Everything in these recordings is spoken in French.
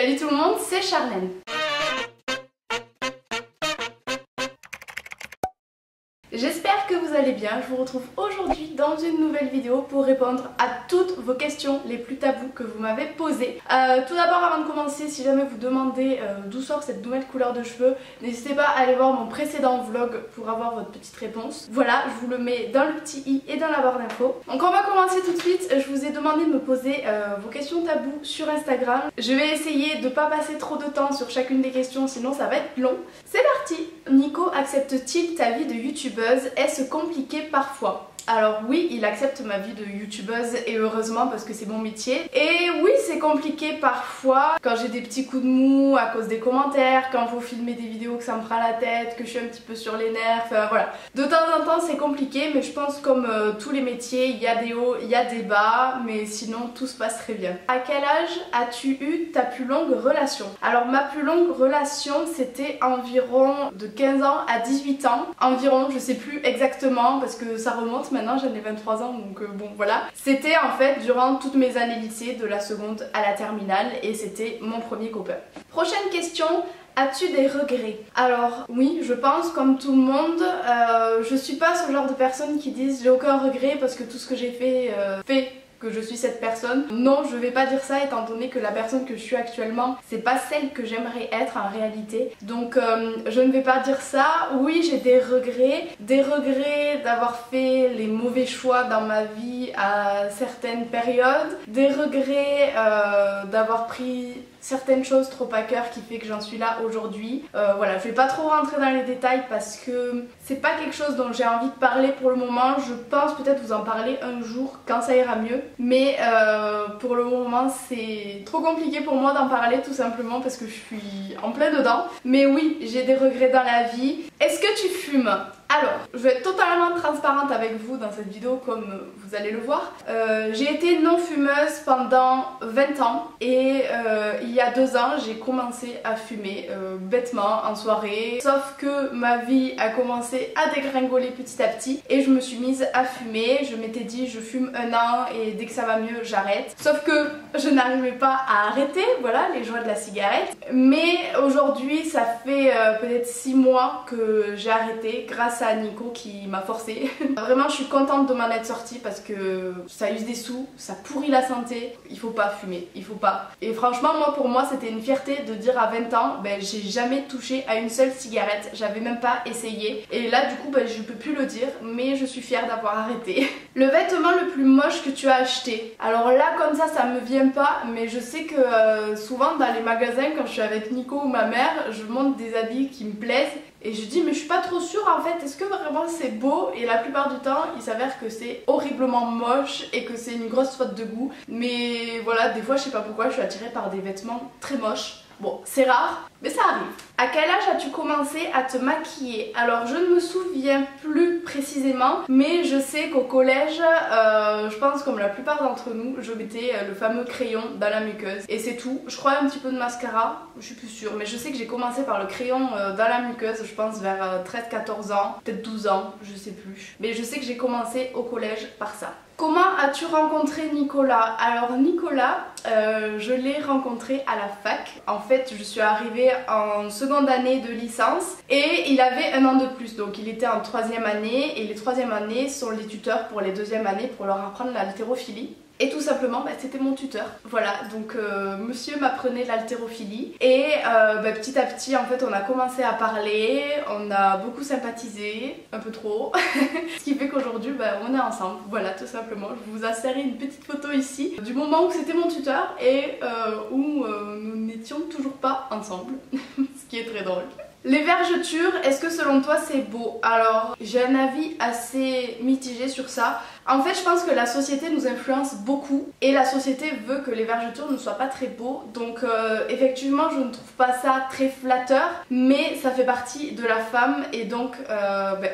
Salut tout le monde, c'est Charlène. J'espère que vous allez bien, je vous retrouve aujourd'hui dans une nouvelle vidéo pour répondre à toutes vos questions les plus tabous que vous m'avez posées. Tout d'abord, avant de commencer, si jamais vous demandez d'où sort cette nouvelle couleur de cheveux, n'hésitez pas à aller voir mon précédent vlog pour avoir votre petite réponse. Voilà, je vous le mets dans le petit i et dans la barre d'infos. Donc on va commencer tout de suite. Je vous ai demandé de me poser vos questions tabous sur Instagram. Je vais essayer de ne pas passer trop de temps sur chacune des questions, sinon ça va être long. C'est parti! Nico accepte-t-il ta vie de youtubeuse? Est-ce compliqué parfois? Alors oui, il accepte ma vie de youtubeuse et heureusement parce que c'est mon métier. Et oui, c'est compliqué parfois quand j'ai des petits coups de mou à cause des commentaires, quand il faut filmer des vidéos que ça me prend la tête, que je suis un petit peu sur les nerfs, enfin voilà. De temps en temps c'est compliqué, mais je pense comme tous les métiers, il y a des hauts, il y a des bas, mais sinon tout se passe très bien. À quel âge as-tu eu ta plus longue relation? Alors ma plus longue relation c'était environ de 15 ans à 18 ans. Environ, je sais plus exactement parce que ça remonte. Maintenant j'en ai 23 ans donc bon voilà. C'était en fait durant toutes mes années lycée, de la seconde à la terminale, et c'était mon premier copain. Prochaine question, as-tu des regrets? Alors oui, je pense comme tout le monde, je suis pas ce genre de personne qui disent j'ai aucun regret parce que tout ce que j'ai fait que je suis cette personne. Non, je vais pas dire ça étant donné que la personne que je suis actuellement, c'est pas celle que j'aimerais être en réalité. Donc je ne vais pas dire ça. Oui, j'ai des regrets d'avoir fait les mauvais choix dans ma vie à certaines périodes, des regrets d'avoir pris certaines choses trop à cœur qui fait que j'en suis là aujourd'hui. Voilà, je vais pas trop rentrer dans les détails parce que c'est pas quelque chose dont j'ai envie de parler pour le moment. Je pense peut-être vous en parler un jour quand ça ira mieux, mais pour le moment c'est trop compliqué pour moi d'en parler tout simplement parce que je suis en plein dedans. Mais oui, j'ai des regrets dans la vie. Est-ce que tu fumes? Alors, je vais être totalement transparente avec vous dans cette vidéo comme vous allez le voir. J'ai été non fumeuse pendant 20 ans et il y a 2 ans j'ai commencé à fumer bêtement en soirée. Sauf que ma vie a commencé à dégringoler petit à petit et je me suis mise à fumer. Je m'étais dit je fume 1 an et dès que ça va mieux j'arrête. Sauf que je n'arrivais pas à arrêter, voilà les joies de la cigarette. Mais aujourd'hui ça fait peut-être 6 mois que j'ai arrêté grâce à Nico qui m'a forcé. Vraiment je suis contente de m'en être sortie parce que ça use des sous, ça pourrit la santé, il faut pas fumer, il faut pas. Et franchement moi pour moi c'était une fierté de dire à 20 ans ben j'ai jamais touché à une seule cigarette, j'avais même pas essayé. Et là du coup ben je peux plus le dire, mais je suis fière d'avoir arrêté. Le vêtement le plus moche que tu as acheté? Alors là comme ça me vient pas, mais je sais que souvent dans les magasins quand je suis avec Nico ou ma mère, je montre des habits qui me plaisent. Et je dis mais je suis pas trop sûre en fait, est-ce que vraiment c'est beau? Et la plupart du temps il s'avère que c'est horriblement moche et que c'est une grosse faute de goût. Mais voilà, des fois je sais pas pourquoi je suis attirée par des vêtements très moches. Bon, c'est rare, mais ça arrive. À quel âge as-tu commencé à te maquiller? Alors je ne me souviens plus précisément, mais je sais qu'au collège, je pense comme la plupart d'entre nous, je mettais le fameux crayon dans la muqueuse. Et c'est tout. Je crois un petit peu de mascara, je suis plus sûre, mais je sais que j'ai commencé par le crayon dans la muqueuse, je pense vers 13-14 ans, peut-être 12 ans, je sais plus. Mais je sais que j'ai commencé au collège par ça. Comment as-tu rencontré Nicolas? Alors Nicolas, je l'ai rencontré à la fac. En fait, je suis arrivée en seconde année de licence et il avait 1 an de plus. Donc il était en 3e année et les 3e années sont les tuteurs pour les 2e années pour leur apprendre l'haltérophilie. Et tout simplement, c'était mon tuteur. Voilà, donc monsieur m'apprenait l'haltérophilie. Et petit à petit, en fait, on a commencé à parler, on a beaucoup sympathisé, un peu trop. Ce qui fait qu'aujourd'hui, on est ensemble. Voilà, tout simplement. Je vous insère une petite photo ici du moment où c'était mon tuteur et où nous n'étions toujours pas ensemble. Ce qui est très drôle. Les vergetures, est-ce que selon toi c'est beau? Alors j'ai un avis assez mitigé sur ça. En fait je pense que la société nous influence beaucoup et la société veut que les vergetures ne soient pas très beaux. Donc effectivement je ne trouve pas ça très flatteur, mais ça fait partie de la femme et donc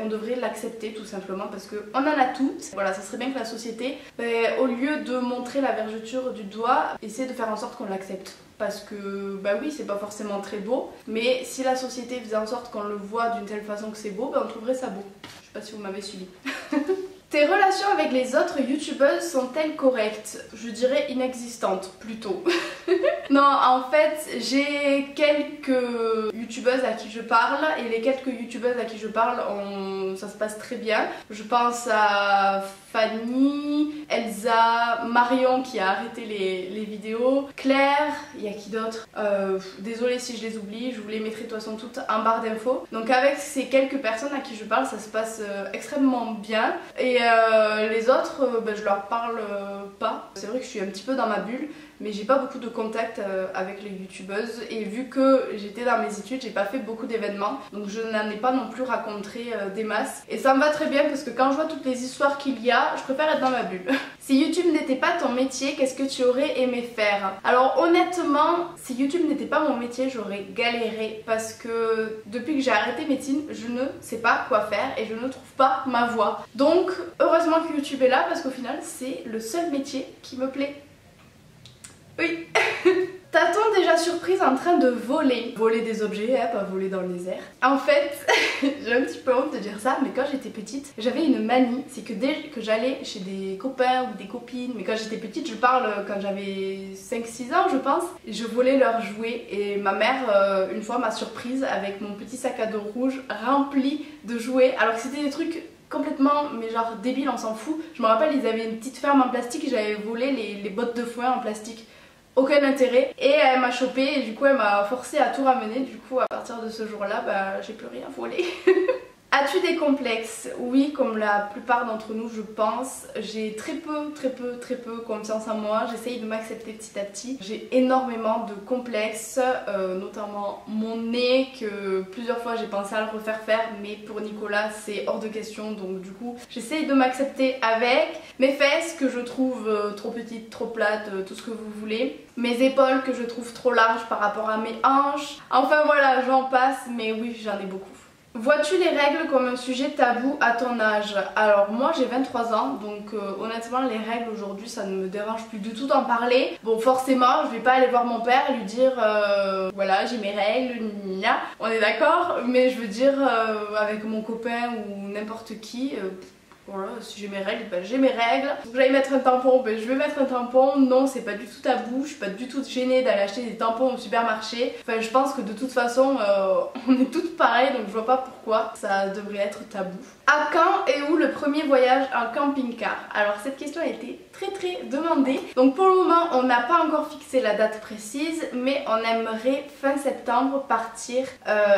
on devrait l'accepter tout simplement parce qu'on en a toutes. Voilà, ça serait bien que la société, au lieu de montrer la vergeture du doigt, essaie de faire en sorte qu'on l'accepte. Parce que oui c'est pas forcément très beau, mais si la société faisait en sorte qu'on le voit d'une telle façon que c'est beau, on trouverait ça beau. Je sais pas si vous m'avez suivi. Tes relations avec les autres youtubeuses sont-elles correctes? Je dirais inexistantes plutôt. Non, en fait, j'ai quelques youtubeuses à qui je parle et les quelques youtubeuses à qui je parle, ça se passe très bien. Je pense à Fanny, Elsa, Marion qui a arrêté les vidéos, Claire, il y a qui d'autre? Désolée si je les oublie, je vous les mettrai de toute façon toutes en barre d'infos. Donc avec ces quelques personnes à qui je parle, ça se passe extrêmement bien. Et les autres, je leur parle pas. C'est vrai que je suis un petit peu dans ma bulle, mais j'ai pas beaucoup de contact avec les youtubeuses et vu que j'étais dans mes études, j'ai pas fait beaucoup d'événements, donc je n'en ai pas non plus rencontré des masses. Et ça me va très bien parce que quand je vois toutes les histoires qu'il y a, je préfère être dans ma bulle. Si YouTube n'était pas ton métier, qu'est-ce que tu aurais aimé faire? Alors honnêtement, si YouTube n'était pas mon métier, j'aurais galéré parce que depuis que j'ai arrêté médecine, je ne sais pas quoi faire et je ne trouve pas ma voie. Donc heureusement que YouTube est là parce qu'au final, c'est le seul métier qui me plaît. Oui. T'a-t-on déjà surprise en train de voler? Voler des objets, hein, pas voler dans les airs. En fait, j'ai un petit peu honte de dire ça, mais quand j'étais petite, j'avais une manie, c'est que dès que j'allais chez des copains ou des copines, mais quand j'étais petite, je parle quand j'avais 5-6 ans je pense, je volais leurs jouets et ma mère une fois m'a surprise avec mon petit sac à dos rouge rempli de jouets, alors que c'était des trucs complètement, mais genre débile, on s'en fout. Je me rappelle, ils avaient une petite ferme en plastique et j'avais volé les bottes de foin en plastique. Aucun intérêt. Et elle m'a chopé et du coup elle m'a forcé à tout ramener. Du coup à partir de ce jour-là, j'ai plus rien volé. As-tu des complexes? Oui, comme la plupart d'entre nous je pense. J'ai très peu confiance en moi. J'essaye de m'accepter petit à petit. J'ai énormément de complexes, notamment mon nez que plusieurs fois j'ai pensé à le refaire faire, mais pour Nicolas c'est hors de question, donc du coup j'essaye de m'accepter avec. Mes fesses que je trouve trop petites, trop plates, tout ce que vous voulez. Mes épaules que je trouve trop larges par rapport à mes hanches. Enfin voilà, j'en passe, mais oui j'en ai beaucoup. Vois-tu les règles comme un sujet tabou à ton âge? Alors moi j'ai 23 ans, donc honnêtement les règles aujourd'hui ça ne me dérange plus du tout d'en parler. Bon forcément je vais pas aller voir mon père et lui dire voilà j'ai mes règles, gna, on est d'accord, mais je veux dire avec mon copain ou n'importe qui, voilà, si j'ai mes règles, j'ai mes règles. Faut que j'aille mettre un tampon, je vais mettre un tampon. Non, c'est pas du tout tabou, je suis pas du tout gênée d'aller acheter des tampons au supermarché. Enfin, je pense que de toute façon, on est toutes pareilles, donc je vois pas pourquoi ça devrait être tabou. À quand et où le premier voyage en camping-car? Alors cette question a été très demandée. Donc pour le moment, on n'a pas encore fixé la date précise, mais on aimerait fin septembre partir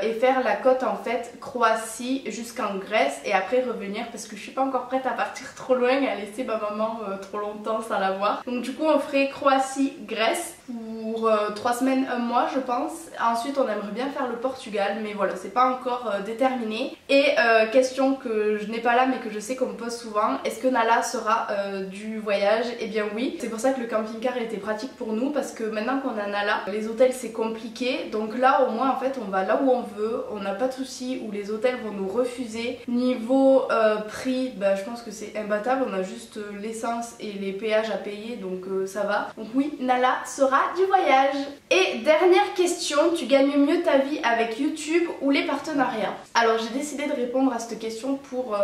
et faire la côte en fait Croatie jusqu'en Grèce et après revenir parce que je suis pas encore prête à partir trop loin et à laisser ma maman trop longtemps sans la voir. Donc du coup on ferait Croatie-Grèce pour 3 semaines, 1 mois je pense. Ensuite on aimerait bien faire le Portugal, mais voilà c'est pas encore déterminé. Et question que je n'ai pas là mais que je sais qu'on me pose souvent, est-ce que Nala sera du voyage? Eh bien oui, c'est pour ça que le camping-car était pratique pour nous parce que maintenant qu'on a Nala, les hôtels c'est compliqué, donc là au moins en fait on va là où on veut, on n'a pas de soucis où les hôtels vont nous refuser. Niveau prix, je pense que c'est imbattable, on a juste l'essence et les péages à payer donc ça va. Donc oui, Nala sera du voyage. Et dernière question, tu gagnes mieux ta vie avec YouTube ou les partenariats? Alors j'ai décidé de répondre à cette question pour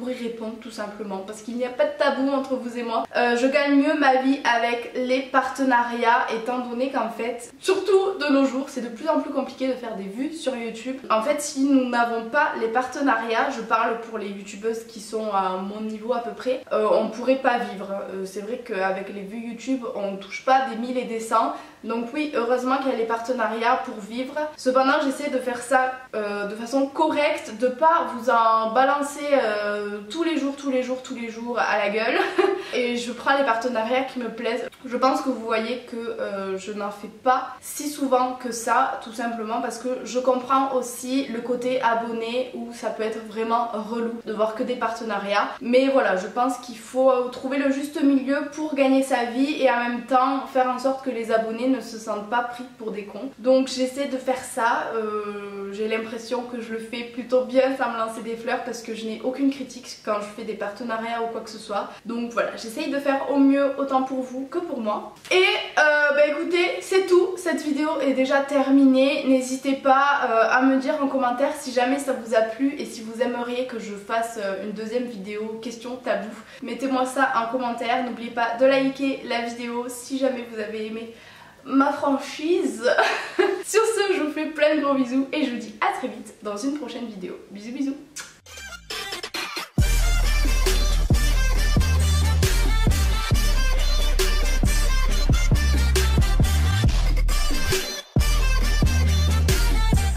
y répondre tout simplement parce qu'il n'y a pas de tabou entre vous et moi. Je gagne mieux ma vie avec les partenariats étant donné qu'en fait, surtout de nos jours, c'est de plus en plus compliqué de faire des vues sur YouTube. En fait, si nous n'avons pas les partenariats, je parle pour les youtubeuses qui sont à mon niveau à peu près, on pourrait pas vivre. C'est vrai qu'avec les vues YouTube, on ne touche pas des 1000 et des 100. Donc oui, heureusement qu'il y a les partenariats pour vivre. Cependant, j'essaie de faire ça de façon correcte, de pas vous en balancer tous les jours à la gueule. Et je prends les partenariats qui me plaisent. Je pense que vous voyez que je n'en fais pas si souvent que ça, tout simplement parce que je comprends aussi le côté abonné où ça peut être vraiment relou de voir que des partenariats. Mais voilà, je pense qu'il faut trouver le juste milieu pour gagner sa vie et en même temps faire en sorte que les abonnés ne se sentent pas pris pour des cons. Donc j'essaie de faire ça, j'ai l'impression que je le fais plutôt bien sans me lancer des fleurs parce que je n'ai aucune critique quand je fais des partenariats ou quoi que ce soit. Donc voilà, j'essaye de faire au mieux autant pour vous que pour moi. Et écoutez, c'est tout, cette vidéo est déjà terminée. N'hésitez pas à me dire en commentaire si jamais ça vous a plu et si vous aimeriez que je fasse une deuxième vidéo question tabou. Mettez-moi ça en commentaire, n'oubliez pas de liker la vidéo si jamais vous avez aimé ma franchise. Sur ce, je vous fais plein de gros bisous et je vous dis à très vite dans une prochaine vidéo. Bisous bisous.